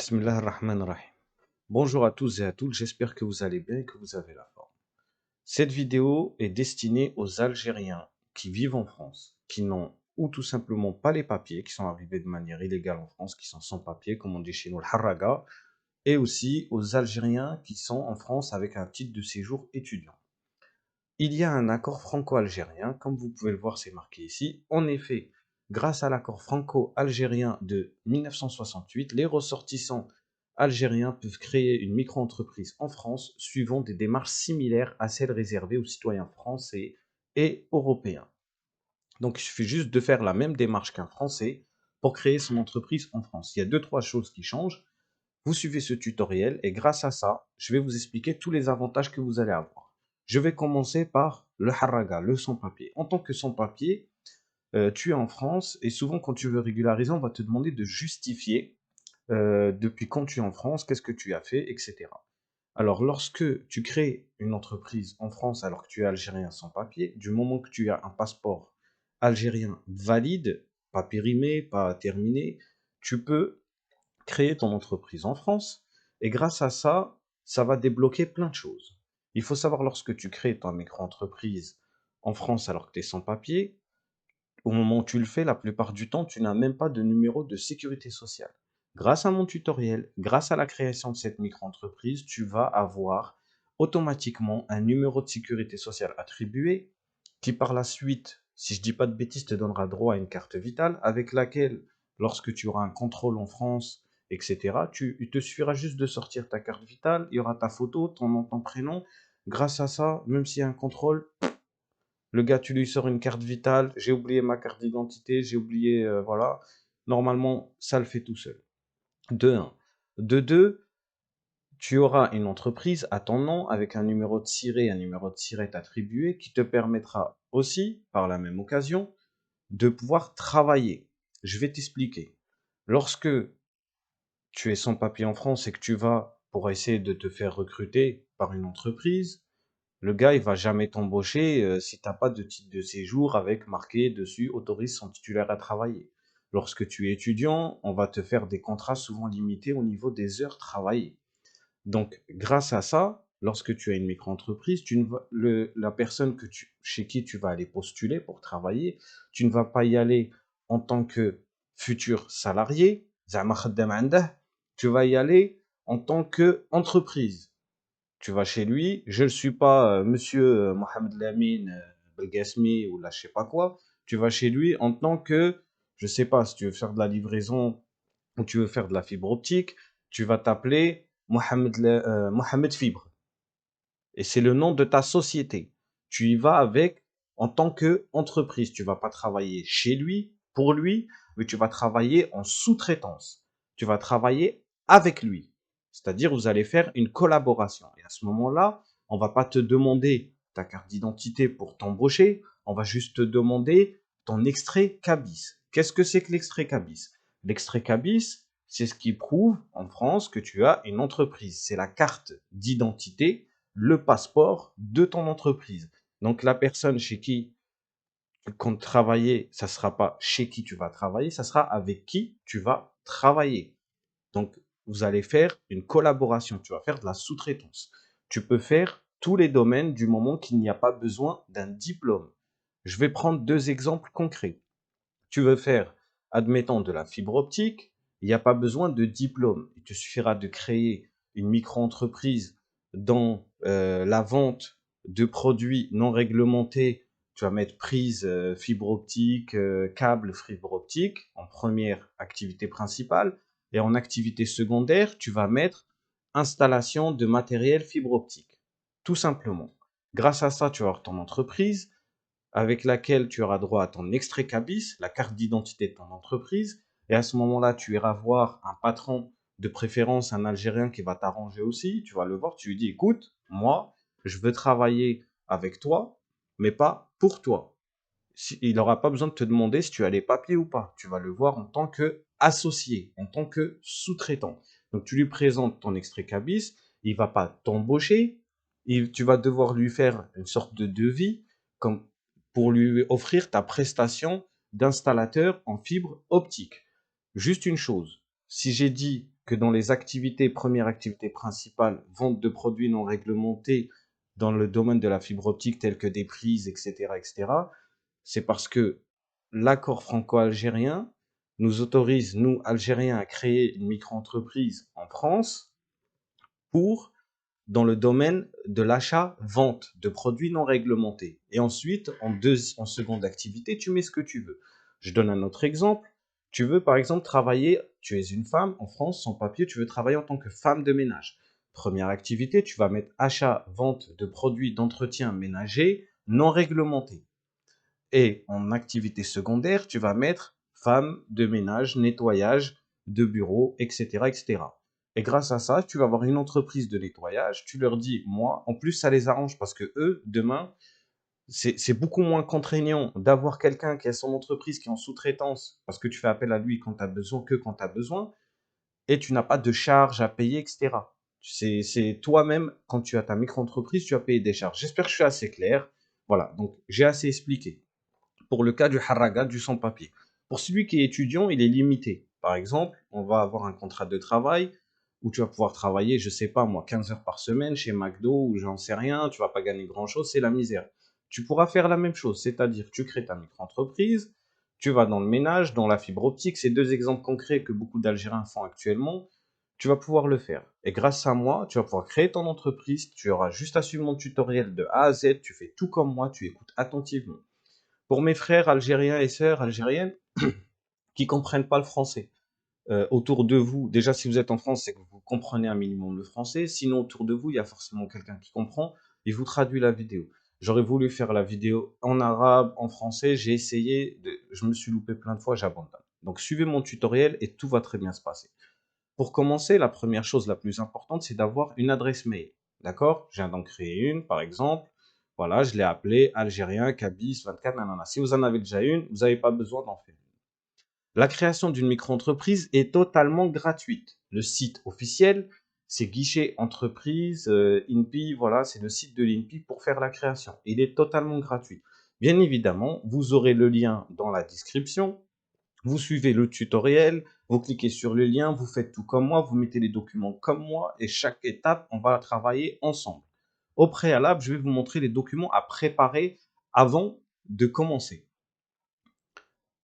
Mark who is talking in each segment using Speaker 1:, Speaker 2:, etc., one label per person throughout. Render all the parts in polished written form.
Speaker 1: Bismillah ar-Rahman ar-Rahim. Bonjour à tous et à toutes, j'espère que vous allez bien et que vous avez la forme. Cette vidéo est destinée aux Algériens qui vivent en France, qui n'ont ou tout simplement pas les papiers, qui sont arrivés de manière illégale en France, qui sont sans papiers, comme on dit chez nous, le harraga, et aussi aux Algériens qui sont en France avec un titre de séjour étudiant. Il y a un accord franco-algérien, comme vous pouvez le voir, c'est marqué ici. En effet, grâce à l'accord franco-algérien de 1968, les ressortissants algériens peuvent créer une micro-entreprise en France suivant des démarches similaires à celles réservées aux citoyens français et européens. Donc il suffit juste de faire la même démarche qu'un Français pour créer son entreprise en France. Il y a deux, trois choses qui changent. Vous suivez ce tutoriel et grâce à ça, je vais vous expliquer tous les avantages que vous allez avoir. Je vais commencer par le harraga, le sans-papier. En tant que sans-papier, tu es en France et souvent quand tu veux régulariser, on va te demander de justifier depuis quand tu es en France, qu'est-ce que tu as fait, etc. Alors lorsque tu crées une entreprise en France alors que tu es algérien sans papier, du moment que tu as un passeport algérien valide, pas périmé, pas terminé, tu peux créer ton entreprise en France et grâce à ça, ça va débloquer plein de choses. Il faut savoir lorsque tu crées ta micro-entreprise en France alors que tu es sans papier, au moment où tu le fais, la plupart du temps, tu n'as même pas de numéro de sécurité sociale. Grâce à mon tutoriel, grâce à la création de cette micro-entreprise, tu vas avoir automatiquement un numéro de sécurité sociale attribué qui par la suite, si je dis pas de bêtises, te donnera droit à une carte vitale avec laquelle, lorsque tu auras un contrôle en France, etc., il te suffira juste de sortir ta carte vitale, il y aura ta photo, ton nom, ton prénom. Grâce à ça, même s'il y a un contrôle, le gars, tu lui sors une carte vitale, j'ai oublié ma carte d'identité, j'ai oublié, voilà. Normalement, ça le fait tout seul. De un. De deux, tu auras une entreprise à ton nom avec un numéro de siret, un numéro de siret attribué qui te permettra aussi, par la même occasion, de pouvoir travailler. Je vais t'expliquer. Lorsque tu es sans papier en France et que tu vas pour essayer de te faire recruter par une entreprise, le gars, il va jamais t'embaucher si tu n'as pas de titre de séjour avec marqué dessus autorise son titulaire à travailler. Lorsque tu es étudiant, on va te faire des contrats souvent limités au niveau des heures travaillées. Donc, grâce à ça, lorsque tu as une micro-entreprise, la personne chez qui tu vas aller postuler pour travailler, tu ne vas pas y aller en tant que futur salarié, زعما خدام عنده, tu vas y aller en tant qu'entreprise. Tu vas chez lui, je ne suis pas monsieur Mohamed Lamine Belgasmi ou là je sais pas quoi. Tu vas chez lui en tant que, je sais pas, si tu veux faire de la livraison ou tu veux faire de la fibre optique, tu vas t'appeler Mohamed Fibre. Et c'est le nom de ta société. Tu y vas avec en tant qu'entreprise. Tu vas pas travailler chez lui, pour lui, mais tu vas travailler en sous-traitance. Tu vas travailler avec lui. C'est-à-dire, vous allez faire une collaboration. Et à ce moment-là, on va pas te demander ta carte d'identité pour t'embaucher. On va juste te demander ton extrait CABIS. Qu'est-ce que c'est que l'extrait CABIS? L'extrait CABIS, c'est ce qui prouve en France que tu as une entreprise. C'est la carte d'identité, le passeport de ton entreprise. Donc la personne chez qui tu comptes travailler, ça ne sera pas chez qui tu vas travailler, ça sera avec qui tu vas travailler. Donc vous allez faire une collaboration, tu vas faire de la sous-traitance. Tu peux faire tous les domaines du moment qu'il n'y a pas besoin d'un diplôme. Je vais prendre deux exemples concrets. Tu veux faire, admettons, de la fibre optique, il n'y a pas besoin de diplôme. Il te suffira de créer une micro-entreprise dans la vente de produits non réglementés. Tu vas mettre prise fibre optique, câble fibre optique en première activité principale. Et en activité secondaire, tu vas mettre installation de matériel fibre optique. Tout simplement. Grâce à ça, tu vas avoir ton entreprise avec laquelle tu auras droit à ton extrait CABIS, la carte d'identité de ton entreprise. Et à ce moment-là, tu iras voir un patron, de préférence un Algérien qui va t'arranger aussi. Tu vas le voir, tu lui dis, écoute, moi, je veux travailler avec toi, mais pas pour toi. Il n'aura pas besoin de te demander si tu as les papiers ou pas. Tu vas le voir en tant qu'associé, en tant que sous-traitant. Donc tu lui présentes ton extrait CABIS, il ne va pas t'embaucher, tu vas devoir lui faire une sorte de devis comme pour lui offrir ta prestation d'installateur en fibre optique. Juste une chose, si j'ai dit que dans les activités, première activité principale, vente de produits non réglementés dans le domaine de la fibre optique, tels que des prises, etc., c'est parce que l'accord franco-algérien nous autorise, nous, Algériens, à créer une micro-entreprise en France pour dans le domaine de l'achat-vente de produits non réglementés. Et ensuite, en seconde activité, tu mets ce que tu veux. Je donne un autre exemple. Tu veux, par exemple, travailler, tu es une femme en France sans papier, tu veux travailler en tant que femme de ménage. Première activité, tu vas mettre achat-vente de produits d'entretien ménager non réglementés. Et en activité secondaire, tu vas mettre femme de ménage, nettoyage de bureau, etc., etc. Et grâce à ça, tu vas avoir une entreprise de nettoyage. Tu leur dis, moi, en plus, ça les arrange parce que eux, demain, c'est beaucoup moins contraignant d'avoir quelqu'un qui a son entreprise qui est en sous-traitance parce que tu fais appel à lui quand tu as besoin que quand tu as besoin et tu n'as pas de charges à payer, etc. C'est toi-même, quand tu as ta micro-entreprise, tu as payé des charges. J'espère que je suis assez clair. Voilà, donc j'ai assez expliqué pour le cas du haraga, du sans-papier. Pour celui qui est étudiant, il est limité. Par exemple, on va avoir un contrat de travail où tu vas pouvoir travailler, je sais pas moi, 15 heures par semaine chez McDo ou j'en sais rien, tu vas pas gagner grand-chose, c'est la misère. Tu pourras faire la même chose, c'est-à-dire tu crées ta micro-entreprise, tu vas dans le ménage, dans la fibre optique, c'est deux exemples concrets que beaucoup d'Algériens font actuellement, tu vas pouvoir le faire. Et grâce à moi, tu vas pouvoir créer ton entreprise, tu auras juste à suivre mon tutoriel de A à Z, tu fais tout comme moi, tu écoutes attentivement. Pour mes frères algériens et sœurs algériennes qui comprennent pas le français, autour de vous, déjà si vous êtes en France, c'est que vous comprenez un minimum le français. Sinon, autour de vous, il y a forcément quelqu'un qui comprend et vous traduit la vidéo. J'aurais voulu faire la vidéo en arabe, en français. J'ai essayé, je me suis loupé plein de fois, j'abandonne. Donc suivez mon tutoriel et tout va très bien se passer. Pour commencer, la première chose la plus importante, c'est d'avoir une adresse mail. D'accord? Je viens d'en créer une, par exemple. Voilà, je l'ai appelée Algérien Kabis 24 nanana. Si vous en avez déjà une, vous n'avez pas besoin d'en faire une. La création d'une micro-entreprise est totalement gratuite. Le site officiel, c'est Guichet Entreprise, INPI, voilà, c'est le site de l'INPI pour faire la création. Il est totalement gratuit. Bien évidemment, vous aurez le lien dans la description. Vous suivez le tutoriel, vous cliquez sur le lien, vous faites tout comme moi, vous mettez les documents comme moi et chaque étape, on va travailler ensemble. Au préalable, je vais vous montrer les documents à préparer avant de commencer.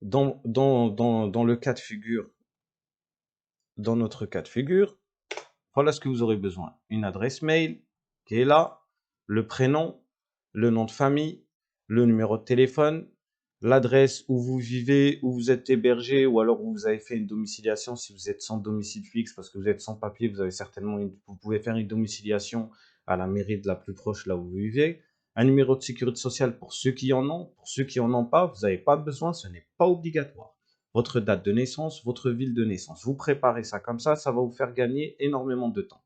Speaker 1: Dans le cas de figure, dans notre cas de figure, voilà ce que vous aurez besoin. Une adresse mail qui est là, le prénom, le nom de famille, le numéro de téléphone, l'adresse où vous vivez, où vous êtes hébergé, ou alors où vous avez fait une domiciliation si vous êtes sans domicile fixe, parce que vous êtes sans papier, vous avez certainement vous pouvez faire une domiciliation à la mairie de la plus proche là où vous vivez. Un numéro de sécurité sociale pour ceux qui en ont. Pour ceux qui en ont pas, vous n'avez pas besoin, ce n'est pas obligatoire. Votre date de naissance, votre ville de naissance. Vous préparez ça comme ça va vous faire gagner énormément de temps.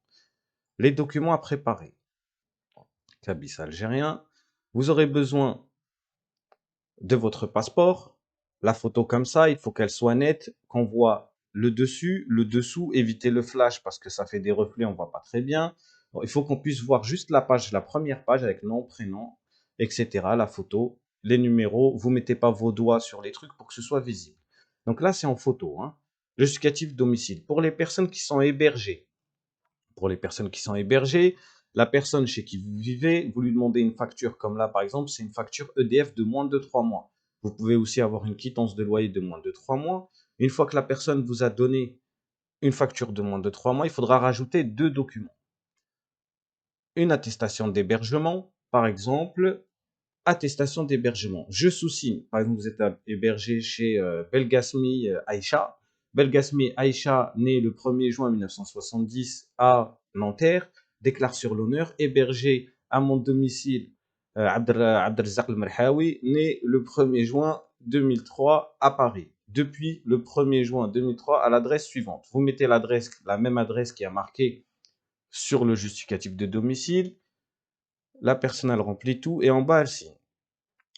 Speaker 1: Les documents à préparer. Cabis algérien. Vous aurez besoin de votre passeport. La photo comme ça, il faut qu'elle soit nette, qu'on voit le dessus, le dessous, évitez le flash parce que ça fait des reflets, on voit pas très bien. Bon, il faut qu'on puisse voir juste la page, la première page avec nom, prénom, etc. La photo, les numéros. Vous mettez pas vos doigts sur les trucs pour que ce soit visible. Donc là, c'est en photo. Hein. Justificatif de domicile. Pour les personnes qui sont hébergées, la personne chez qui vous vivez, vous lui demandez une facture comme là par exemple, c'est une facture EDF de moins de 3 mois. Vous pouvez aussi avoir une quittance de loyer de moins de 3 mois. Une fois que la personne vous a donné une facture de moins de 3 mois, il faudra rajouter deux documents. Une attestation d'hébergement, par exemple, attestation d'hébergement. Je sous-signe, par exemple, vous êtes hébergé chez Belgasmi Aïcha. Belgasmi Aïcha, né le 1er juin 1970 à Nanterre, déclare sur l'honneur, hébergé à mon domicile Abdelrazak El-Merhawi, né le 1er juin 2003 à Paris. Depuis le 1er juin 2003 à l'adresse suivante. Vous mettez l'adresse, la même adresse qui a marqué sur le justificatif de domicile. La personne, elle remplit tout et en bas, elle signe.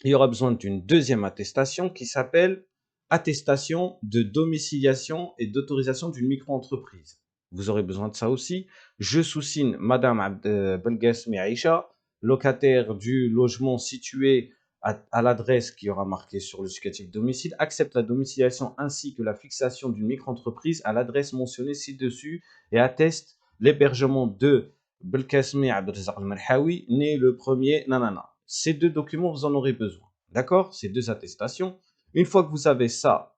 Speaker 1: Il y aura besoin d'une deuxième attestation qui s'appelle attestation de domiciliation et d'autorisation d'une micro-entreprise. Vous aurez besoin de ça aussi. Je sous-signe Madame Belgasmi Aïcha, locataire du logement situé à l'adresse qui aura marqué sur le justificatif de domicile, accepte la domiciliation ainsi que la fixation d'une micro-entreprise à l'adresse mentionnée ci-dessus et atteste l'hébergement de Belkacemi Abdelrazak Al-Marhaoui, né le 1er nanana. Ces deux documents, vous en aurez besoin. D'accord? Ces deux attestations. Une fois que vous avez ça,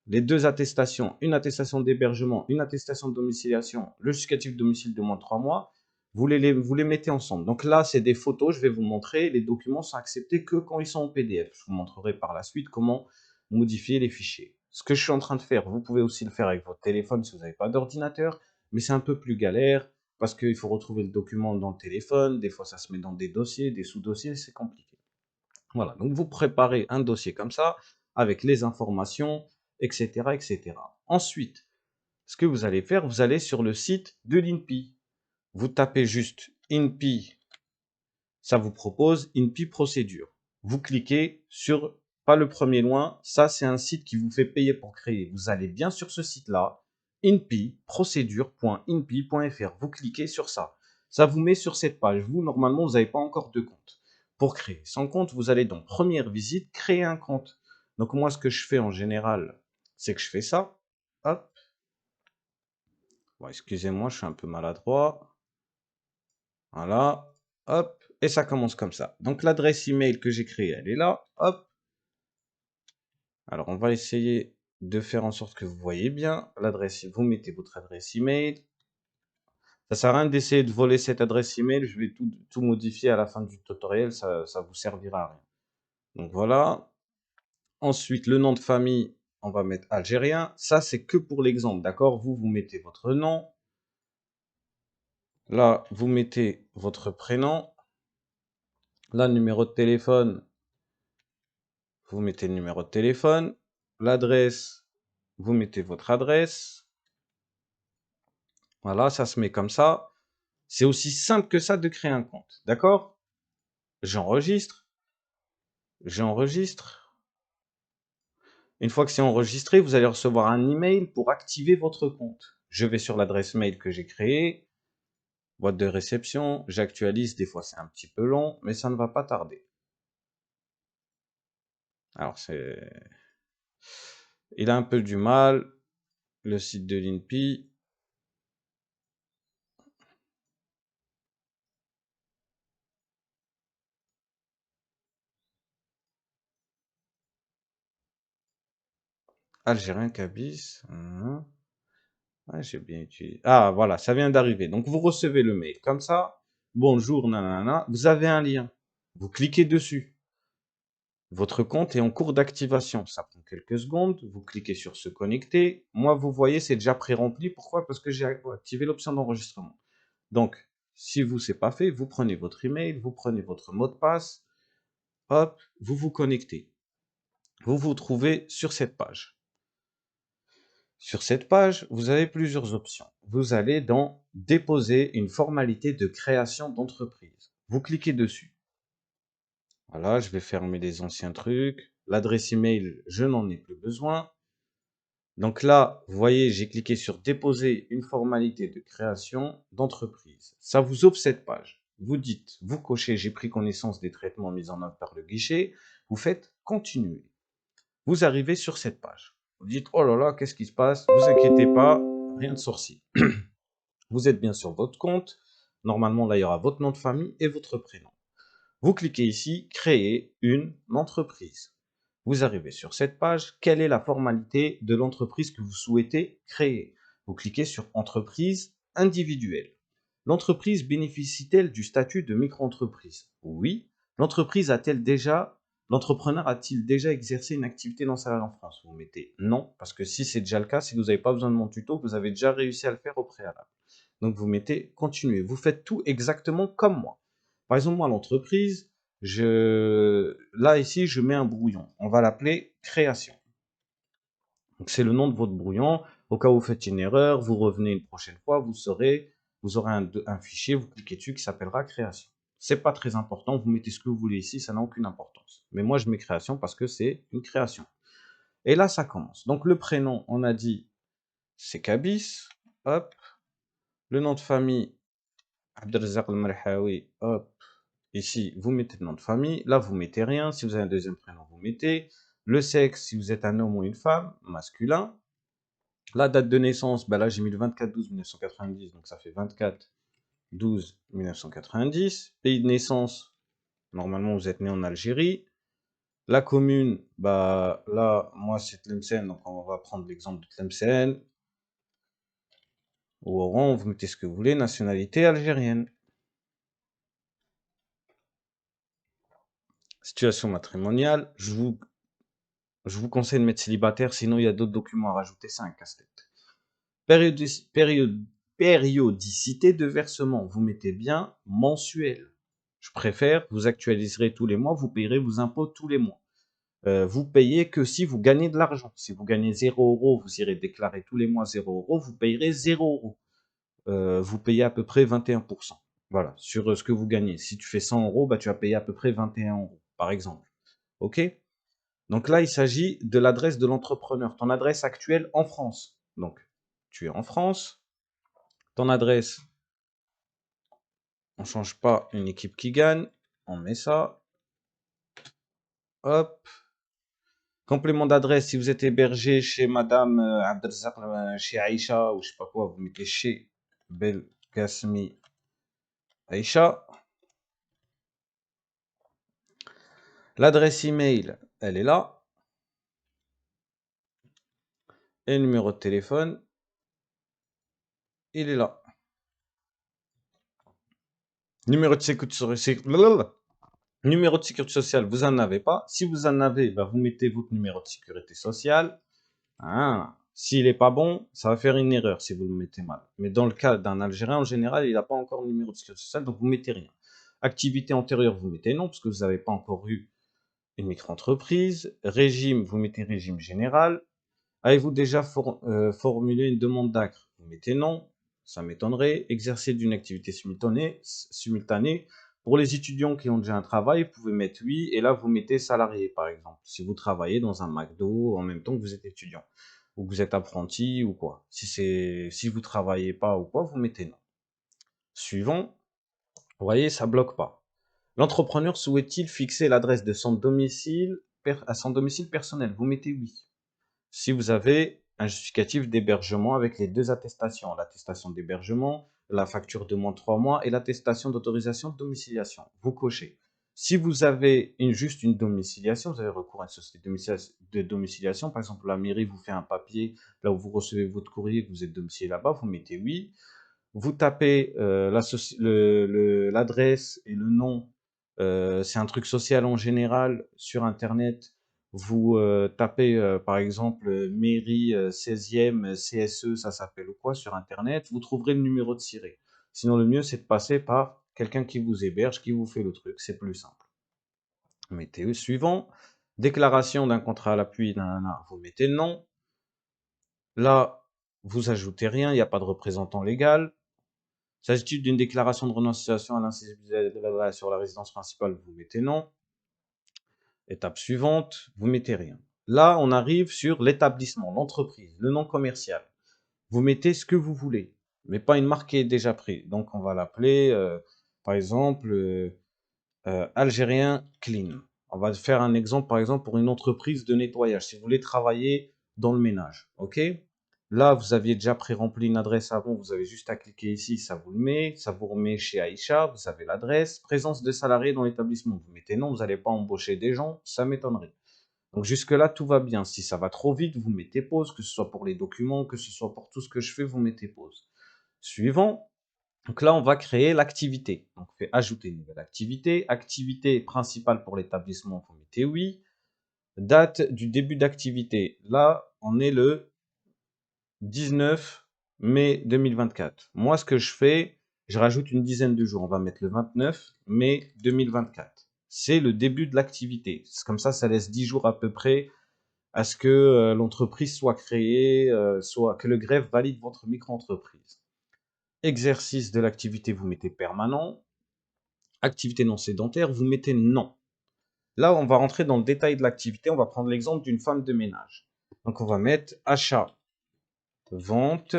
Speaker 1: les deux attestations, une attestation d'hébergement, une attestation de domiciliation, le justificatif de domicile de moins de 3 mois, vous les mettez ensemble. Donc là, c'est des photos, je vais vous montrer. Les documents sont acceptés que quand ils sont en PDF. Je vous montrerai par la suite comment modifier les fichiers. Ce que je suis en train de faire, vous pouvez aussi le faire avec votre téléphone si vous n'avez pas d'ordinateur, mais c'est un peu plus galère parce qu'il faut retrouver le document dans le téléphone. Des fois, ça se met dans des dossiers, des sous-dossiers, c'est compliqué. Voilà, donc vous préparez un dossier comme ça avec les informations, etc., etc. Ensuite, ce que vous allez faire, vous allez sur le site de l'INPI. Vous tapez juste INPI, ça vous propose INPI procédure. Vous cliquez sur, pas le premier lien, ça c'est un site qui vous fait payer pour créer. Vous allez bien sur ce site-là, INPI, procédure.inpi.fr. Vous cliquez sur ça. Ça vous met sur cette page. Vous, normalement, vous n'avez pas encore de compte. Pour créer son compte, vous allez dans première visite, créer un compte. Donc moi, ce que je fais en général, c'est que je fais ça. Hop. Bon, excusez-moi, je suis un peu maladroit. Voilà. Hop. Et ça commence comme ça. Donc l'adresse email que j'ai créée, elle est là. Hop. Alors on va essayer de faire en sorte que vous voyez bien l'adresse. Vous mettez votre adresse email. Ça sert à rien d'essayer de voler cette adresse email. Je vais tout modifier à la fin du tutoriel. Ça vous servira à rien. Donc voilà. Ensuite, le nom de famille, on va mettre algérien. Ça, c'est que pour l'exemple, d'accord? Vous mettez votre nom. Là, vous mettez votre prénom. Là, numéro de téléphone, vous mettez le numéro de téléphone. L'adresse, vous mettez votre adresse. Voilà, ça se met comme ça. C'est aussi simple que ça de créer un compte, d'accord? J'enregistre. J'enregistre. Une fois que c'est enregistré, vous allez recevoir un email pour activer votre compte. Je vais sur l'adresse mail que j'ai créée. Boîte de réception, j'actualise, des fois c'est un petit peu long, mais ça ne va pas tarder. Alors il a un peu du mal, le site de l'INPI. Algérien Cabis. Ouais, j'ai bien utilisé. Ah, voilà, ça vient d'arriver. Donc vous recevez le mail comme ça. Bonjour, nanana. Vous avez un lien. Vous cliquez dessus. Votre compte est en cours d'activation. Ça prend quelques secondes. Vous cliquez sur se connecter. Moi, vous voyez, c'est déjà pré-rempli. Pourquoi? Parce que j'ai activé l'option d'enregistrement. Donc, si vous, c'est pas fait, vous prenez votre email, vous prenez votre mot de passe, hop, vous vous connectez. Vous vous trouvez sur cette page. Sur cette page, vous avez plusieurs options. Vous allez dans déposer une formalité de création d'entreprise. Vous cliquez dessus. Voilà, je vais fermer les anciens trucs. L'adresse email, je n'en ai plus besoin. Donc là, vous voyez, j'ai cliqué sur déposer une formalité de création d'entreprise. Ça vous ouvre cette page. Vous dites, vous cochez, j'ai pris connaissance des traitements mis en œuvre par le guichet. Vous faites continuer. Vous arrivez sur cette page. Vous dites, oh là là, qu'est-ce qui se passe? Vous inquiétez pas, rien de sorcier. Vous êtes bien sur votre compte. Normalement, là, il y aura votre nom de famille et votre prénom. Vous cliquez ici, créer une entreprise. Vous arrivez sur cette page. Quelle est la formalité de l'entreprise que vous souhaitez créer? Vous cliquez sur entreprise individuelle. L'entreprise bénéficie-t-elle du statut de micro-entreprise? Oui. L'entrepreneur a-t-il déjà exercé une activité dans sa en France? Vous mettez non, parce que si c'est déjà le cas, si vous n'avez pas besoin de mon tuto, vous avez déjà réussi à le faire au préalable. Donc vous mettez continuer. Vous faites tout exactement comme moi. Par exemple, moi, l'entreprise, là, ici, je mets un brouillon. On va l'appeler création. Donc, c'est le nom de votre brouillon. Au cas où vous faites une erreur, vous revenez une prochaine fois, vous aurez un fichier, vous cliquez dessus qui s'appellera création. C'est pas très important, vous mettez ce que vous voulez ici, ça n'a aucune importance. Mais moi, je mets création parce que c'est une création. Et là, ça commence. Donc, le prénom, on a dit, c'est Kabis. Hop. Le nom de famille, Abdelrazak Al-Marhaoui. Hop. Ici, vous mettez le nom de famille. Là, vous mettez rien. Si vous avez un deuxième prénom, vous mettez. Le sexe, si vous êtes un homme ou une femme, masculin. La date de naissance, bah là, j'ai mis le 24/12/1990, donc ça fait 24/12/1990. Pays de naissance, normalement, vous êtes né en Algérie. La commune, bah là, moi, c'est Tlemcen, donc on va prendre l'exemple de Tlemcen. Ou Oran, vous mettez ce que vous voulez. Nationalité algérienne. Situation matrimoniale, je vous conseille de mettre célibataire, sinon il y a d'autres documents à rajouter, c'est un casse-tête. Périodicité de versement, vous mettez bien mensuel. Je préfère, vous actualiserez tous les mois, vous payerez vos impôts tous les mois. Vous payez que si vous gagnez de l'argent. Si vous gagnez 0 €, vous irez déclarer tous les mois 0 €, vous payerez 0 €. Vous payez à peu près 21%. Voilà, sur ce que vous gagnez. Si tu fais 100 €, bah, tu vas payer à peu près 21 €, par exemple. OK? Donc là, il s'agit de l'adresse de l'entrepreneur, ton adresse actuelle en France. Donc, tu es en France, ton adresse, on ne change pas une équipe qui gagne, on met ça, hop. Complément d'adresse, si vous êtes hébergé chez Madame Abdelzak, chez Aïcha, ou je sais pas quoi, vous mettez chez Belkacemi Aïcha. L'adresse email, elle est là. Et le numéro de téléphone, il est là. Numéro de sécurité sociale, vous n'en avez pas. Si vous en avez, bah, vous mettez votre numéro de sécurité sociale. Ah, s'il n'est pas bon, ça va faire une erreur si vous le mettez mal. Mais dans le cas d'un Algérien, en général, il n'a pas encore le numéro de sécurité sociale, donc vous mettez rien. Activité antérieure, vous mettez non, parce que vous n'avez pas encore eu une micro-entreprise. Régime, vous mettez régime général. Avez-vous déjà formulé une demande d'acre? Vous mettez non, ça m'étonnerait. Exercer d'une activité simultanée. Pour les étudiants qui ont déjà un travail, vous pouvez mettre oui, et là vous mettez salarié par exemple. Si vous travaillez dans un McDo en même temps que vous êtes étudiant, ou que vous êtes apprenti ou quoi. Si vous travaillez pas ou quoi, vous mettez non. Suivant, vous voyez, ça bloque pas. L'entrepreneur souhaite-t-il fixer l'adresse de son domicile à son domicile personnel? Vous mettez oui. Si vous avez un justificatif d'hébergement avec les deux attestations, l'attestation d'hébergement, la facture de moins de 3 mois et l'attestation d'autorisation de domiciliation, vous cochez. Si vous avez juste une domiciliation, vous avez recours à une société de domiciliation, par exemple la mairie vous fait un papier, là où vous recevez votre courrier, que vous êtes domicilié là-bas, vous mettez oui. Vous tapez l'adresse et le nom, c'est un truc social en général sur Internet. Vous tapez par exemple mairie 16e CSE, ça s'appelle ou quoi sur Internet, vous trouverez le numéro de Siret. Sinon, le mieux, c'est de passer par quelqu'un qui vous héberge, qui vous fait le truc, c'est plus simple. Mettez suivant. Déclaration d'un contrat à l'appui, vous mettez non. Là, vous ajoutez rien, il n'y a pas de représentant légal. S'agit-il d'une déclaration de renonciation à l'insaisissabilité sur la résidence principale? Vous mettez non. Étape suivante, vous mettez rien. Là, on arrive sur l'établissement, l'entreprise, le nom commercial. Vous mettez ce que vous voulez, mais pas une marque qui est déjà prise. Donc, on va l'appeler, par exemple, Algérien Clean. On va faire un exemple, par exemple, pour une entreprise de nettoyage. Si vous voulez travailler dans le ménage, ok? Là, vous aviez déjà pré-rempli une adresse avant, vous avez juste à cliquer ici, ça vous le met, ça vous remet chez Aïcha, vous avez l'adresse. Présence de salariés dans l'établissement, vous mettez non, vous n'allez pas embaucher des gens, ça m'étonnerait. Donc jusque-là, tout va bien. Si ça va trop vite, vous mettez pause, que ce soit pour les documents, que ce soit pour tout ce que je fais, vous mettez pause. Suivant. Donc là, on va créer l'activité. Donc, on fait ajouter une nouvelle activité. Activité principale pour l'établissement, vous mettez oui. Date du début d'activité. Là, on est le 19 mai 2024. Moi, ce que je fais, je rajoute une dizaine de jours. On va mettre le 29 mai 2024. C'est le début de l'activité. C'est comme ça laisse 10 jours à peu près à ce que l'entreprise soit créée, soit que le greffe valide votre micro-entreprise. Exercice de l'activité, vous mettez permanent. Activité non sédentaire, vous mettez non. Là, on va rentrer dans le détail de l'activité. On va prendre l'exemple d'une femme de ménage. Donc, on va mettre achat, vente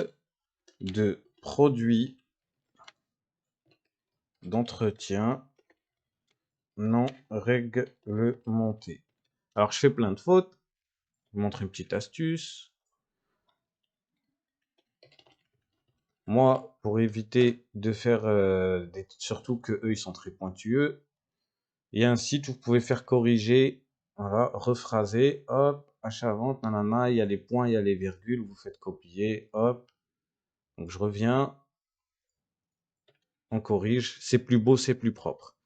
Speaker 1: de produits d'entretien non réglementé. Alors, je fais plein de fautes. Je vous montre une petite astuce. Moi, pour éviter de faire surtout que eux ils sont très pointueux, il y a un site où vous pouvez faire corriger, voilà, rephraser, hop, achat-vente, nanana, il y a les points, il y a les virgules, vous faites copier, hop. Donc je reviens, on corrige, c'est plus beau, c'est plus propre.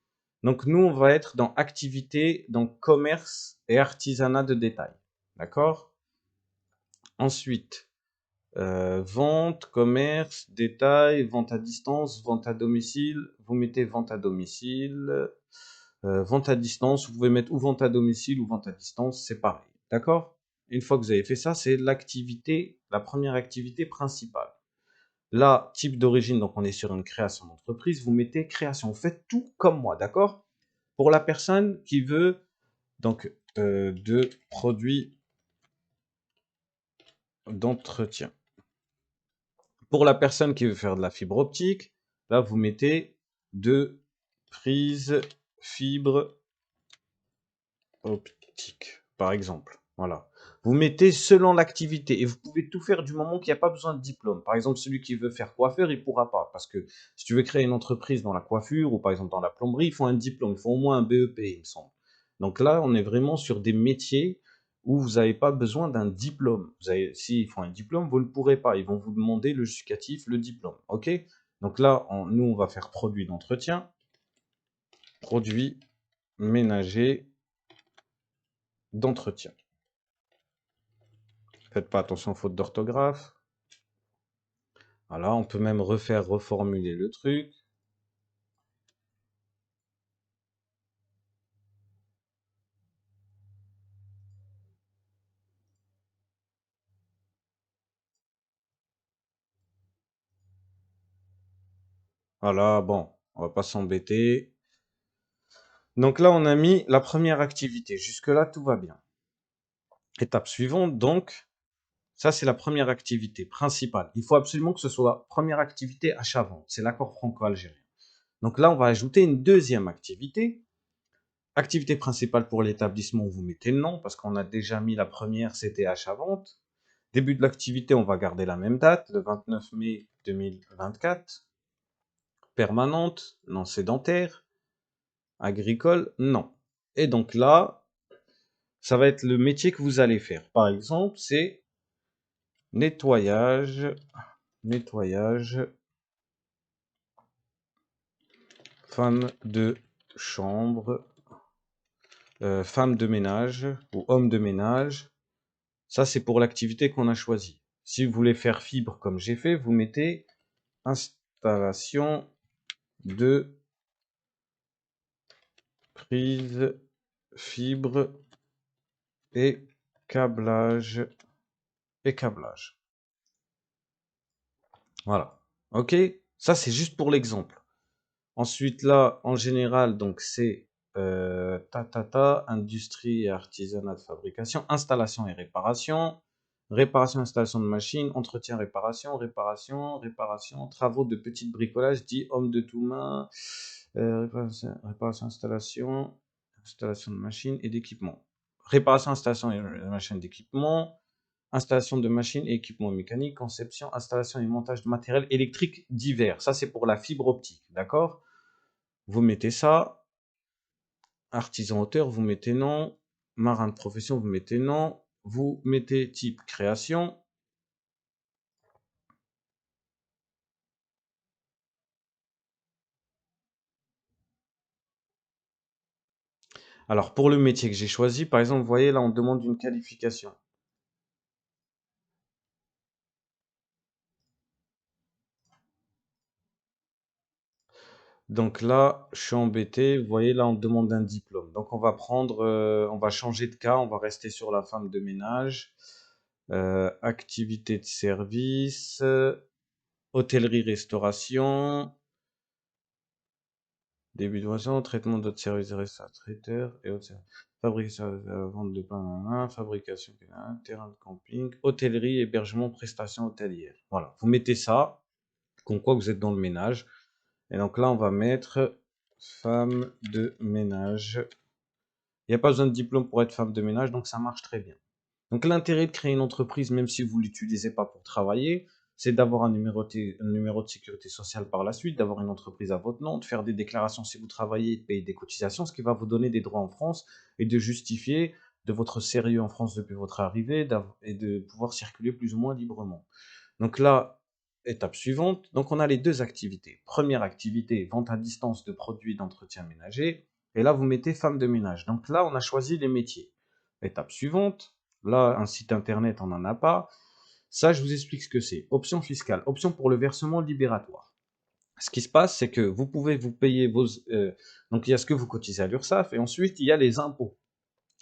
Speaker 1: Donc nous, on va être dans activité, donc commerce et artisanat de détail. D'accord? Ensuite, vente, commerce, détail, vente à distance, vente à domicile. Vous mettez vente à domicile, vente à distance. Vous pouvez mettre ou vente à domicile ou vente à distance, c'est pareil. D'accord? Une fois que vous avez fait ça, c'est l'activité, la première activité principale. Là, type d'origine, donc on est sur une création d'entreprise, vous mettez création. Vous faites tout comme moi, d'accord? Pour la personne qui veut, donc, de produits d'entretien. Pour la personne qui veut faire de la fibre optique, là, vous mettez de prise fibre optique, par exemple. Voilà. Vous mettez selon l'activité et vous pouvez tout faire du moment qu'il n'y a pas besoin de diplôme. Par exemple, celui qui veut faire coiffeur, il ne pourra pas. Parce que si tu veux créer une entreprise dans la coiffure ou par exemple dans la plomberie, il faut un diplôme, il faut au moins un BEP, il me semble. Donc là, on est vraiment sur des métiers où vous n'avez pas besoin d'un diplôme. S'il faut un diplôme, vous ne pourrez pas. Ils vont vous demander le justificatif, le diplôme. OK? Donc là, nous, on va faire produit d'entretien, produit ménager d'entretien. Faites pas attention aux fautes d'orthographe. Voilà, on peut même reformuler le truc. Voilà, bon, on va pas s'embêter. Donc là, on a mis la première activité. Jusque-là, tout va bien. Étape suivante, donc, ça, c'est la première activité principale. Il faut absolument que ce soit la première activité achat-vente. C'est l'accord franco-algérien. Donc là, on va ajouter une deuxième activité. Activité principale pour l'établissement, vous mettez le nom, parce qu'on a déjà mis la première, c'était achat-vente. Début de l'activité, on va garder la même date, le 29 mai 2024. Permanente, non sédentaire. Agricole, non. Et donc là, ça va être le métier que vous allez faire. Par exemple, c'est nettoyage, femme de chambre, femme de ménage ou homme de ménage. Ça, c'est pour l'activité qu'on a choisie. Si vous voulez faire fibre comme j'ai fait, vous mettez installation de prise fibre et câblage. Voilà. OK? Ça, c'est juste pour l'exemple. Ensuite, là, en général, donc c'est industrie et artisanat de fabrication, installation et réparation, installation de machines, entretien, réparation, travaux de petit bricolage, dit homme de tout main, réparation, installation de machines et d'équipements. Réparation, installation et machines d'équipement, installation de machines et équipements mécaniques, conception, installation et montage de matériel électrique divers. Ça, c'est pour la fibre optique, d'accord? Vous mettez ça. Artisan auteur, vous mettez non. Marin de profession, vous mettez non. Vous mettez type création. Alors, pour le métier que j'ai choisi, par exemple, vous voyez, là, on demande une qualification. Donc là, je suis embêté. Vous voyez, là, on demande un diplôme. Donc, on va prendre, on va changer de cas. On va rester sur la femme de ménage. Activité de service. Hôtellerie-restauration. Début de boisson, traitement d'autres services de restauration, traiteur et autres services. Fabrication, vente de pain, fabrication, terrain de camping, hôtellerie, hébergement, prestations hôtelières. Voilà, vous mettez ça, comme quoi vous êtes dans le ménage. Et donc là, on va mettre femme de ménage. Il n'y a pas besoin de diplôme pour être femme de ménage, donc ça marche très bien. Donc l'intérêt de créer une entreprise, même si vous ne l'utilisez pas pour travailler, c'est d'avoir un numéro de sécurité sociale par la suite, d'avoir une entreprise à votre nom, de faire des déclarations si vous travaillez, de payer des cotisations, ce qui va vous donner des droits en France et de justifier de votre sérieux en France depuis votre arrivée et de pouvoir circuler plus ou moins librement. Donc là, étape suivante, donc on a les deux activités. Première activité, vente à distance de produits d'entretien ménager. Et là, vous mettez femme de ménage. Donc là, on a choisi les métiers. Étape suivante, là, un site internet, on n'en a pas. Ça, je vous explique ce que c'est. Option fiscale, option pour le versement libératoire. Ce qui se passe, c'est que vous pouvez vous payer vos... donc, il y a ce que vous cotisez à l'URSSAF et ensuite, il y a les impôts.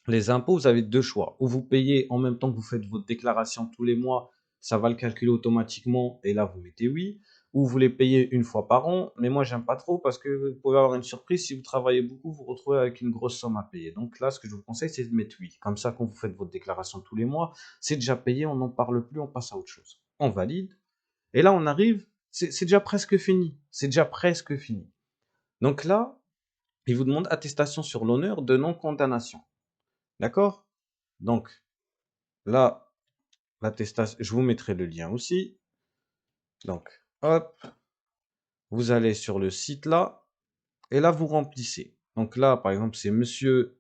Speaker 1: Les impôts, vous avez deux choix. Ou vous payez en même temps que vous faites votre déclaration tous les mois, ça va le calculer automatiquement et là, vous mettez oui. Ou vous les payez une fois par an, mais moi, j'aime pas trop parce que vous pouvez avoir une surprise. Si vous travaillez beaucoup, vous vous retrouvez avec une grosse somme à payer. Donc là, ce que je vous conseille, c'est de mettre oui. Comme ça, quand vous faites votre déclaration tous les mois, c'est déjà payé, on n'en parle plus, on passe à autre chose. On valide. Et là, on arrive, c'est déjà presque fini. C'est déjà presque fini. Donc là, il vous demande attestation sur l'honneur de non-condamnation. D'accord? Donc, là, l'attestation, je vous mettrai le lien aussi. Donc, hop, vous allez sur le site là, et là, vous remplissez. Donc là, par exemple, c'est monsieur,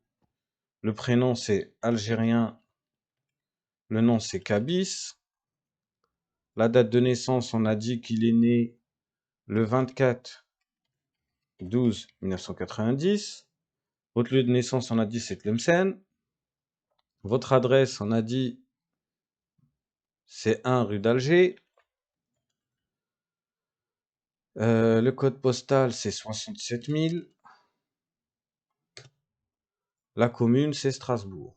Speaker 1: le prénom c'est algérien, le nom c'est Kabis. La date de naissance, on a dit qu'il est né le 24/12/1990. Votre lieu de naissance, on a dit c'est Tlemcen. Votre adresse, on a dit c'est 1 rue d'Alger. Le code postal, c'est 67 000. La commune, c'est Strasbourg.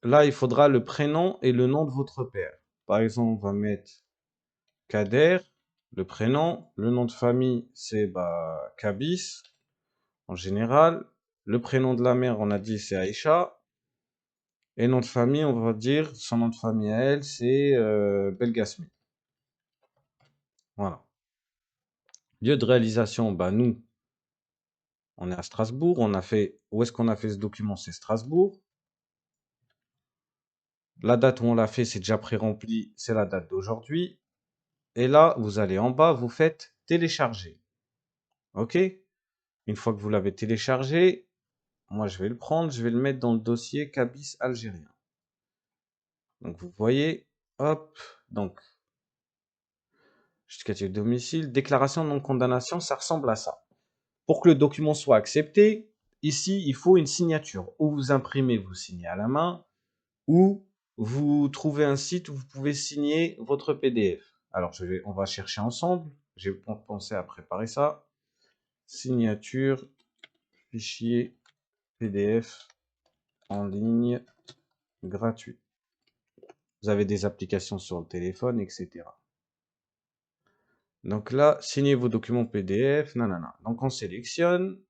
Speaker 1: Là, il faudra le prénom et le nom de votre père. Par exemple, on va mettre Kader, le prénom. Le nom de famille, c'est Kabis, en général. Le prénom de la mère, on a dit, c'est Aïcha. Et nom de famille, on va dire, son nom de famille à elle, c'est Belgasmi. Voilà. Lieu de réalisation, nous, on est à Strasbourg. Où est-ce qu'on a fait ce document? C'est Strasbourg. La date où on l'a fait, c'est déjà pré-rempli, c'est la date d'aujourd'hui. Et là, vous allez en bas, vous faites télécharger. OK? Une fois que vous l'avez téléchargé, moi je vais le prendre, je vais le mettre dans le dossier Kabis algérien. Donc vous voyez, hop, donc justificatif de domicile, déclaration de non-condamnation, ça ressemble à ça. Pour que le document soit accepté, ici, il faut une signature. Ou vous imprimez, vous signez à la main, ou vous trouvez un site où vous pouvez signer votre PDF. Alors, on va chercher ensemble. J'ai pensé à préparer ça. Signature, fichier PDF en ligne gratuit. Vous avez des applications sur le téléphone, etc. Donc là, signez vos documents PDF, nanana. Donc on sélectionne.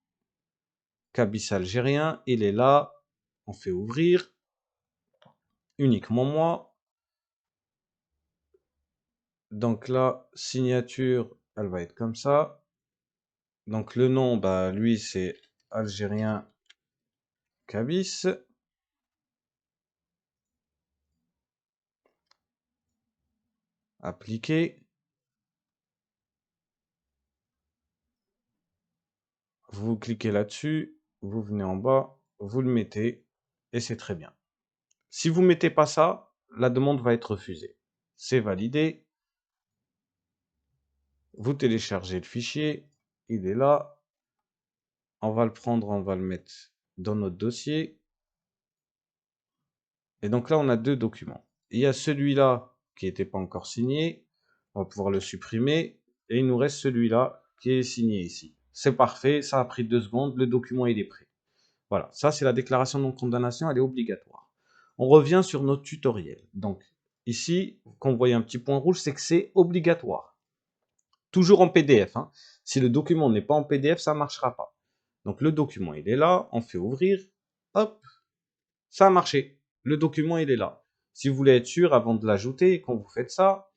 Speaker 1: Kabis algérien, il est là. On fait ouvrir. Uniquement moi. Donc là, signature, elle va être comme ça. Donc le nom, lui, c'est algérien Kabis. Appliquer. Vous cliquez là-dessus. Vous venez en bas. Vous le mettez. Et c'est très bien. Si vous ne mettez pas ça, la demande va être refusée. C'est validé. Vous téléchargez le fichier. Il est là. On va le prendre, on va le mettre dans notre dossier. Et donc là, on a deux documents. Il y a celui-là qui n'était pas encore signé. On va pouvoir le supprimer. Et il nous reste celui-là qui est signé ici. C'est parfait, ça a pris 2 secondes, le document il est prêt. Voilà, ça c'est la déclaration de non-condamnation, elle est obligatoire. On revient sur notre tutoriel. Donc ici, quand vous voyez un petit point rouge, c'est que c'est obligatoire. Toujours en PDF. Hein. Si le document n'est pas en PDF, ça ne marchera pas. Donc le document il est là, on fait ouvrir, hop, ça a marché. Le document il est là. Si vous voulez être sûr avant de l'ajouter, quand vous faites ça,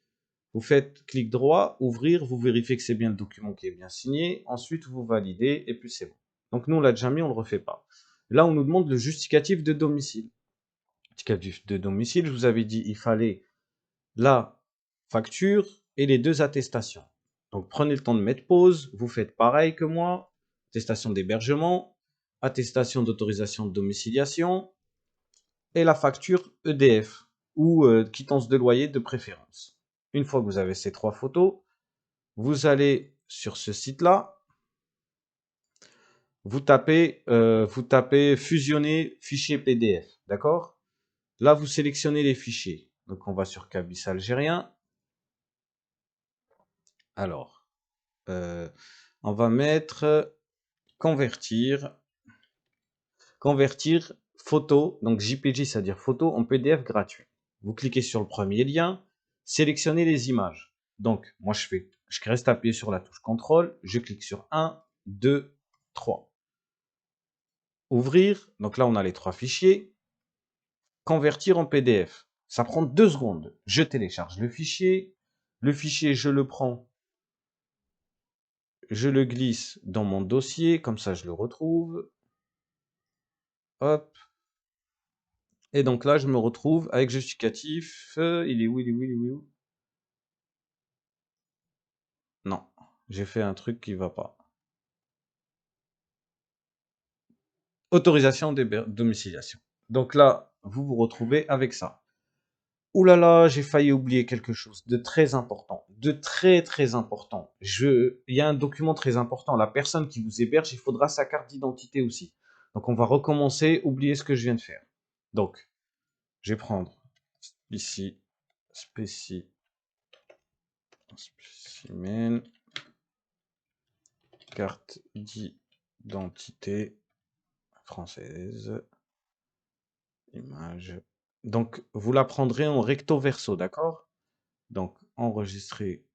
Speaker 1: Vous faites clic droit, ouvrir, vous vérifiez que c'est bien le document qui est bien signé. Ensuite, vous validez et puis c'est bon. Donc nous, on l'a déjà mis, on ne le refait pas. Là, on nous demande le justificatif de domicile. Justificatif de domicile, je vous avais dit, il fallait la facture et les 2 attestations. Donc prenez le temps de mettre pause, vous faites pareil que moi, attestation d'hébergement, attestation d'autorisation de domiciliation et la facture EDF ou quittance de loyer de préférence. Une fois que vous avez ces 3 photos, vous allez sur ce site-là, vous tapez fusionner fichier PDF, d'accord? Là, vous sélectionnez les fichiers. Donc on va sur Cabis algérien. Alors, on va mettre convertir photo, donc JPG, c'est-à-dire photo en PDF gratuit. Vous cliquez sur le premier lien, sélectionnez les images. Donc, moi, je reste appuyé sur la touche contrôle, je clique sur 1, 2, 3. Ouvrir, donc là, on a les 3 fichiers. Convertir en PDF. Ça prend 2 secondes. Je télécharge le fichier, je le prends, je le glisse dans mon dossier, comme ça je le retrouve. Hop. Et donc là, je me retrouve avec justificatif. Il est où, il est où, il est où? Non, j'ai fait un truc qui va pas. Autorisation de domiciliation. Donc là, vous vous retrouvez avec ça. Ouh là là, j'ai failli oublier quelque chose de très important, de très très important. Il y a un document très important. La personne qui vous héberge, il faudra sa carte d'identité aussi. Donc on va recommencer, oubliez ce que je viens de faire. Donc, je vais prendre ici, spécimen, carte d'identité française, image. Donc, vous la prendrez en recto verso, d'accord? Donc, enregistrer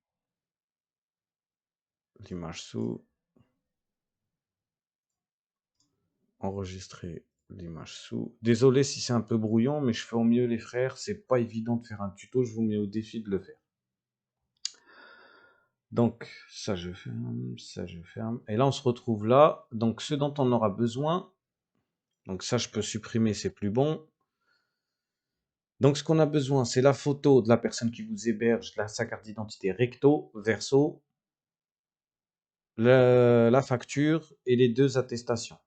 Speaker 1: l'image sous, enregistrer l'image sous. Désolé si c'est un peu brouillon, mais je fais au mieux les frères. C'est pas évident de faire un tuto, je vous mets au défi de le faire. Donc, ça je ferme, ça je ferme. Et là, on se retrouve là. Donc, ce dont on aura besoin, donc ça je peux supprimer, c'est plus bon. Donc, ce qu'on a besoin, c'est la photo de la personne qui vous héberge, sa carte d'identité recto, verso, la facture et les 2 attestations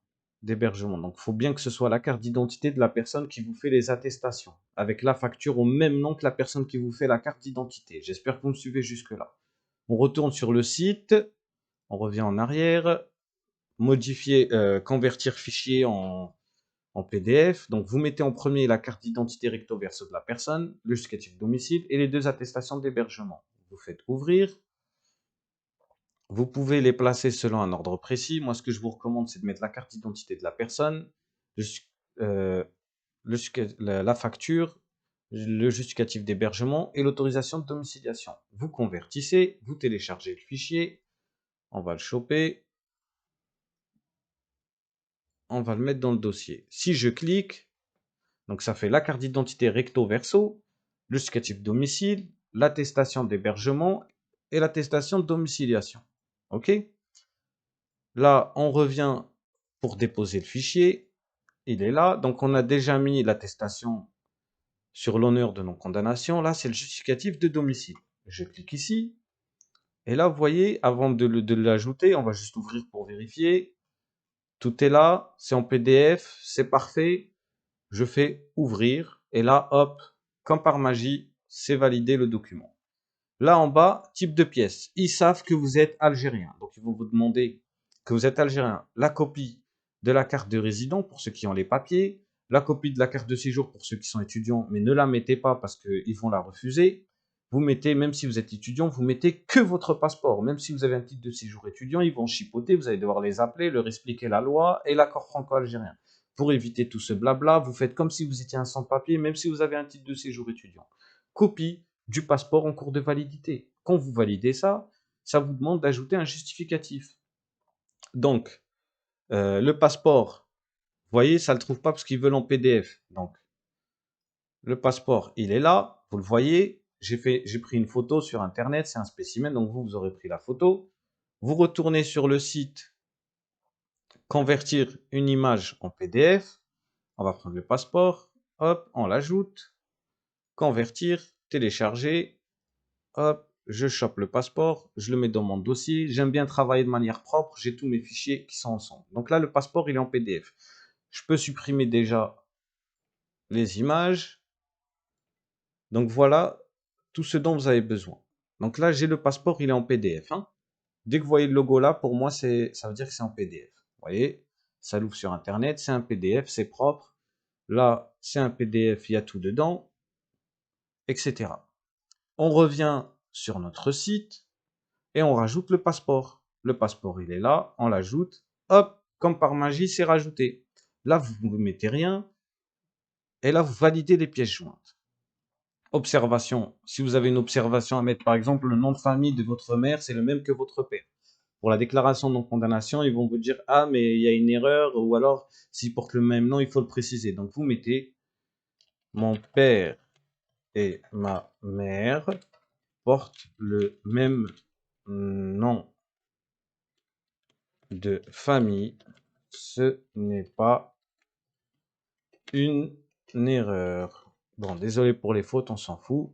Speaker 1: d'hébergement. Donc, il faut bien que ce soit la carte d'identité de la personne qui vous fait les attestations, avec la facture au même nom que la personne qui vous fait la carte d'identité. J'espère que vous me suivez jusque-là. On retourne sur le site, on revient en arrière, modifier, convertir fichier en PDF. Donc, vous mettez en premier la carte d'identité recto verso de la personne, le justificatif domicile et les 2 attestations d'hébergement. Vous faites ouvrir. Vous pouvez les placer selon un ordre précis. Moi, ce que je vous recommande, c'est de mettre la carte d'identité de la personne, la facture, le justificatif d'hébergement et l'autorisation de domiciliation. Vous convertissez, vous téléchargez le fichier, on va le choper, on va le mettre dans le dossier. Si je clique, donc ça fait la carte d'identité recto verso, le justificatif de domicile, l'attestation d'hébergement et l'attestation de domiciliation. OK? Là, on revient pour déposer le fichier. Il est là. Donc, on a déjà mis l'attestation sur l'honneur de non-condamnation. Là, c'est le justificatif de domicile. Je clique ici. Et là, vous voyez, avant de l'ajouter, on va juste ouvrir pour vérifier. Tout est là. C'est en PDF. C'est parfait. Je fais ouvrir. Et là, hop, comme par magie, c'est validé le document. Là en bas, type de pièce. Ils savent que vous êtes algérien. Donc, ils vont vous demander que vous êtes algérien. La copie de la carte de résident pour ceux qui ont les papiers. La copie de la carte de séjour pour ceux qui sont étudiants, mais ne la mettez pas parce qu'ils vont la refuser. Vous mettez, même si vous êtes étudiant, vous mettez que votre passeport. Même si vous avez un titre de séjour étudiant, ils vont chipoter. Vous allez devoir les appeler, leur expliquer la loi et l'accord franco-algérien. Pour éviter tout ce blabla, vous faites comme si vous étiez un sans-papier, même si vous avez un titre de séjour étudiant. Copie du passeport en cours de validité. Quand vous validez ça, ça vous demande d'ajouter un justificatif. Donc, le passeport, vous voyez, ça ne le trouve pas parce qu'ils veulent en PDF. Donc, le passeport, il est là, vous le voyez. j'ai pris une photo sur Internet, c'est un spécimen, donc vous aurez pris la photo. Vous retournez sur le site, convertir une image en PDF. On va prendre le passeport, hop, on l'ajoute, convertir, télécharger, hop, je chope le passeport, je le mets dans mon dossier. J'aime bien travailler de manière propre, j'ai tous mes fichiers qui sont ensemble. Donc là, le passeport, il est en PDF. Je peux supprimer déjà les images. Donc voilà tout ce dont vous avez besoin. Donc là, j'ai le passeport, il est en PDF. Hein. Dès que vous voyez le logo là, pour moi, ça veut dire que c'est en PDF. Vous voyez, ça l'ouvre sur Internet, c'est un PDF, c'est propre. Là, c'est un PDF, il y a tout dedans, etc. On revient sur notre site et on rajoute le passeport. Le passeport, il est là, on l'ajoute. Hop, comme par magie, c'est rajouté. Là, vous ne mettez rien. Et là, vous validez les pièces jointes. Observation. Si vous avez une observation à mettre, par exemple, le nom de famille de votre mère, c'est le même que votre père. Pour la déclaration de non-condamnation, ils vont vous dire « Ah, mais il y a une erreur » ou alors « S'il porte le même nom, il faut le préciser. » Donc, vous mettez « Mon père et ma mère portent le même nom de famille. Ce n'est pas une erreur. » Bon, désolé pour les fautes, on s'en fout.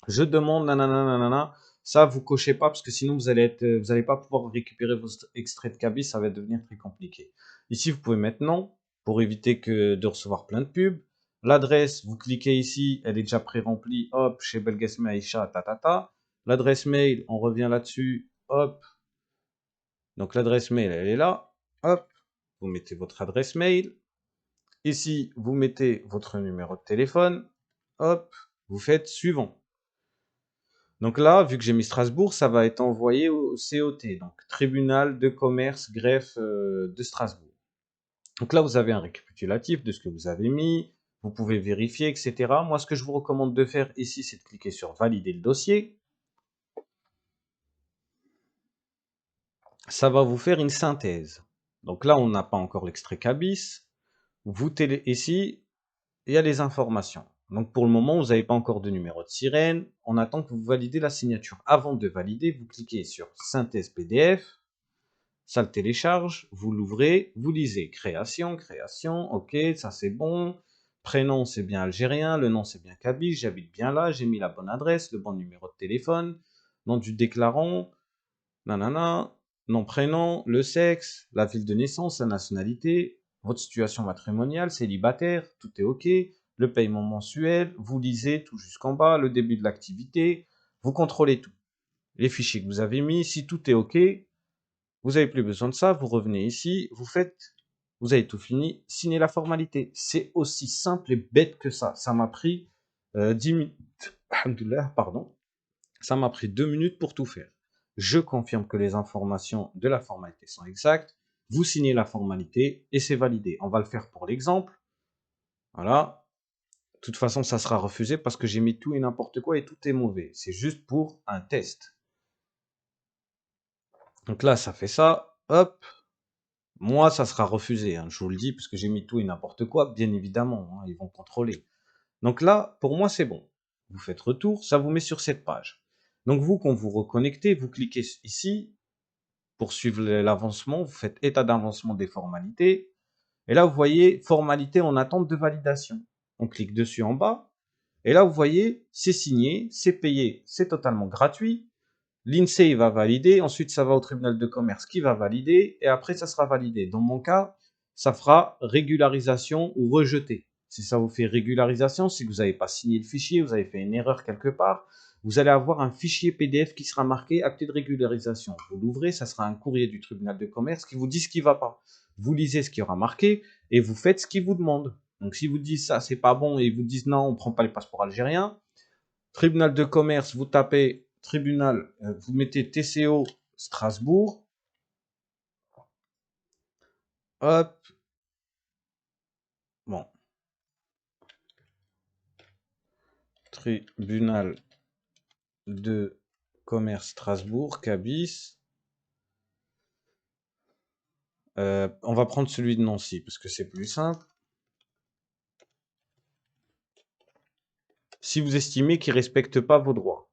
Speaker 1: Je demande nanana nanana. Ça, vous cochez pas parce que sinon vous allez pas pouvoir récupérer vos extraits de cabis, ça va devenir très compliqué. Ici, vous pouvez maintenant, pour éviter de recevoir plein de pubs, l'adresse, vous cliquez ici, elle est déjà pré-remplie, hop, chez Belgesme Aïcha, tatata. L'adresse mail, on revient là-dessus, hop. Donc l'adresse mail, elle est là, hop. Vous mettez votre adresse mail. Ici, vous mettez votre numéro de téléphone, hop. Vous faites suivant. Donc là, vu que j'ai mis Strasbourg, ça va être envoyé au COT, donc Tribunal de commerce greffe de Strasbourg. Donc là, vous avez un récapitulatif de ce que vous avez mis, vous pouvez vérifier, etc. Moi, ce que je vous recommande de faire ici, c'est de cliquer sur Valider le dossier. Ça va vous faire une synthèse. Donc là, on n'a pas encore l'extrait cabis. Ici, il y a les informations. Donc pour le moment, vous n'avez pas encore de numéro de sirène. On attend que vous validez la signature. Avant de valider, vous cliquez sur Synthèse PDF. Ça le télécharge, vous l'ouvrez, vous lisez création, ok, ça c'est bon. Prénom c'est bien algérien, le nom c'est bien kabyle, j'habite bien là, j'ai mis la bonne adresse, le bon numéro de téléphone, nom du déclarant, nanana, nom, prénom, le sexe, la ville de naissance, la nationalité, votre situation matrimoniale, célibataire, tout est ok, le paiement mensuel, vous lisez tout jusqu'en bas, le début de l'activité, vous contrôlez tout. Les fichiers que vous avez mis, si tout est ok, vous n'avez plus besoin de ça, vous revenez ici, vous avez tout fini, signez la formalité. C'est aussi simple et bête que ça. Ça m'a pris 10 minutes, pardon, ça m'a pris 2 minutes pour tout faire. Je confirme que les informations de la formalité sont exactes, vous signez la formalité et c'est validé. On va le faire pour l'exemple. Voilà. De toute façon, ça sera refusé parce que j'ai mis tout et n'importe quoi et tout est mauvais. C'est juste pour un test. Donc là, ça fait ça. Hop. Moi, ça sera refusé, hein, je vous le dis, parce que j'ai mis tout et n'importe quoi, bien évidemment, hein, ils vont contrôler. Donc là, pour moi, c'est bon. Vous faites retour, ça vous met sur cette page. Donc vous, quand vous reconnectez, vous cliquez ici, pour suivre l'avancement, vous faites état d'avancement des formalités, et là, vous voyez, formalité en attente de validation. On clique dessus en bas, et là, vous voyez, c'est signé, c'est payé, c'est totalement gratuit, l'INSEE va valider, ensuite ça va au tribunal de commerce qui va valider, et après ça sera validé. Dans mon cas, ça fera régularisation ou rejeté. Si ça vous fait régularisation, si vous n'avez pas signé le fichier, vous avez fait une erreur quelque part, vous allez avoir un fichier PDF qui sera marqué acte de régularisation. Vous l'ouvrez, ça sera un courrier du tribunal de commerce qui vous dit ce qui ne va pas. Vous lisez ce qui aura marqué et vous faites ce qu'il vous demande. Donc si vous dites ça, c'est pas bon et vous disent non, on ne prend pas les passeports algériens, tribunal de commerce, vous tapez tribunal, vous mettez TCO Strasbourg. Hop. Bon. Tribunal de commerce Strasbourg, cabis. On va prendre celui de Nancy parce que c'est plus simple. si vous estimez qu'ils ne respectent pas vos droits.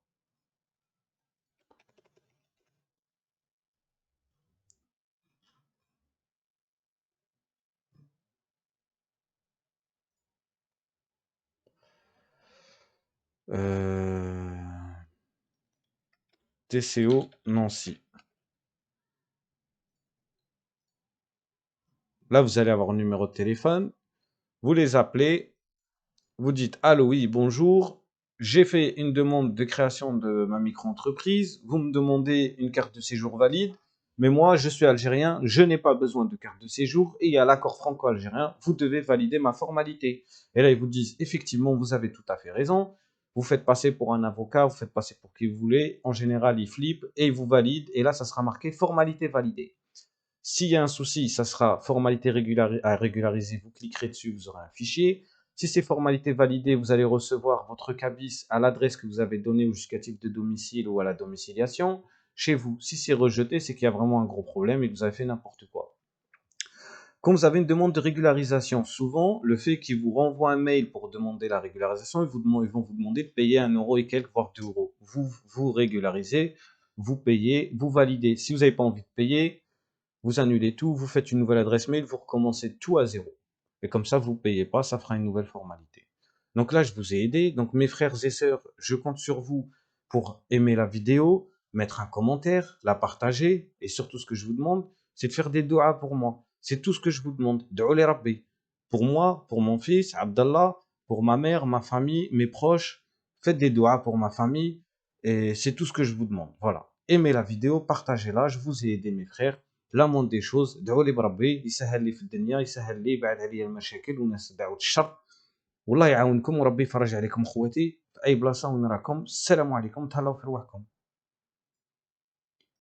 Speaker 1: TCO Nancy. Là, vous allez avoir un numéro de téléphone. Vous les appelez. Vous dites allô, oui, bonjour. J'ai fait une demande de création de ma micro-entreprise. Vous me demandez une carte de séjour valide. Mais moi, je suis algérien. Je n'ai pas besoin de carte de séjour. Et il y a l'accord franco-algérien. Vous devez valider ma formalité. Et là, ils vous disent effectivement, vous avez tout à fait raison. Vous faites passer pour un avocat. Vous faites passer pour qui vous voulez. En général, ils flippent et ils vous valident. Et là, ça sera marqué formalité validée. S'il y a un souci, ça sera formalité à régulariser. Vous cliquerez dessus, vous aurez un fichier. Si c'est formalité validée, vous allez recevoir votre cabis à l'adresse que vous avez donnée au justificatif de domicile ou à la domiciliation chez vous. Si c'est rejeté, c'est qu'il y a vraiment un gros problème et que vous avez fait n'importe quoi. Quand vous avez une demande de régularisation, souvent, le fait qu'ils vous renvoient un mail pour demander la régularisation, ils vont vous demander de payer 1 euro et quelques, voire 2 euros. Vous régularisez, vous payez, vous validez. Si vous n'avez pas envie de payer, vous annulez tout, vous faites une nouvelle adresse mail, vous recommencez tout à zéro. Et comme ça, vous ne payez pas, ça fera une nouvelle formalité. Donc là, je vous ai aidé. Donc mes frères et sœurs, je compte sur vous pour aimer la vidéo, mettre un commentaire, la partager. Et surtout, ce que je vous demande, c'est de faire des doigts pour moi. C'est tout ce que je vous demande. Doua li Rabbi. Pour moi, pour mon fils, Abdallah, pour ma mère, ma famille, mes proches, faites des doigts pour ma famille. Et c'est tout ce que je vous demande. Voilà. Aimez la vidéo, partagez-la. Je vous ai aidé, mes frères. La moindre des choses, ادعوا لي بربي يسهل لي في الدنيا، يسهل لي يبعد عليا المشاكل والناس دعوة الشر. والله يعاونكم وربي يفرج عليكم خواتي في اي بلاصه وين راكم. السلام عليكم، تهلاو في رواحكم.